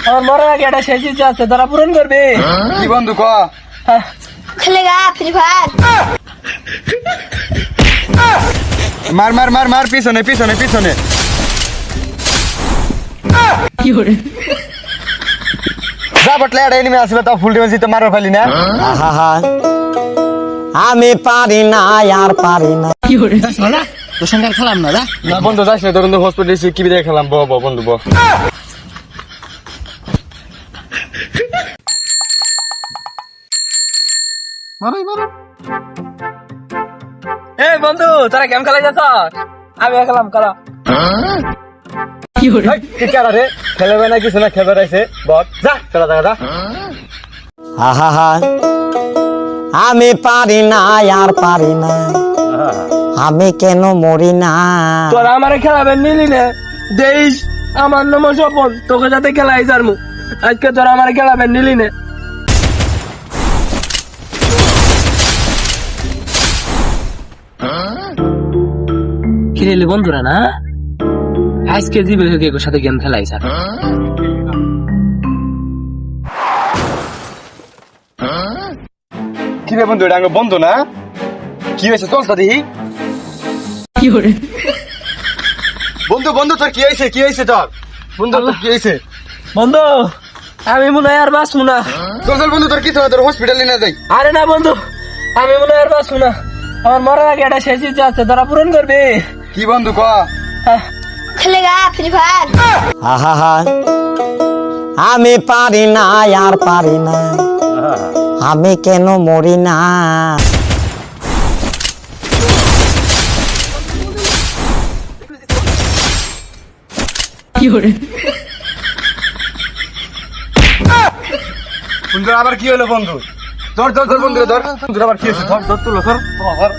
আমার মরার আগে একটা শেষ ইচ্ছা আছে, তারা পূরণ করবে। কি বন্ধু ক খেলেগা ফ্রি ফায়ার। মার মার মার মার পিছনে পিছনে পিছনে যা বটলে একটা এনিমি আসলে তাও ফুল ডিফেন্স তো মারো ফেলি না। আহা আমি পারি না আর পারি না। তোর সঙ্গে আর খেলাম না। না বন্ধু যাস না, ধরুন হসপিটালে কি বিদায় খেলাম। বন্ধু এ বন্ধু, তোরা গেম খেলা যাচ্ছ? আমি খেলাম, খেলা। রে খেলবে না কিছু না, খেলবে রাইছে বট যা খেলা দেখা যা। আহা আমি পারি না আর পারি না, আমি কেন মরি না। তোরা আমারে খেলাবেন নিলি না, দেশ আমার নাম স্বপন, তোকে যাতে খেলাই যারমু। আজকে তোরা আমারে খেলাবেন নিলি না। খেলে বন্ধুরা না, আজকে জিবে সাথে গেম খেলাই স্যার। কি রে বন্ধু, এটা বন্ধু না? কি হয়েছে চল তো দেখি। বন্ধু বন্ধু তোর কি হয়েছে? কি হয়েছে তোর বন্ধু? তোর কি হয়েছে বন্ধু? আমি মনে হয় আর বাঁচবো না। চল চল বন্ধু, তোর কিছু না, তোর হসপিটালে নিয়ে যাই। আরে না বন্ধু, আমি মনে হয় আর বাঁচবো না। আমার মরার আগে একটা শেষ ইচ্ছা আছে, তারা পূরণ করবে। কি বন্ধু ক খেলেগা ফ্রি ফায়ার। আহা আমি পারি না আর পারি না, আমি কেন মরি না। বন্ধু আবার কি হলো বন্ধু? ধর ধর ধর বন্ধু ধর, বন্ধু আবার কি হয়েছে? ধর ধর তুলো ধর ধর।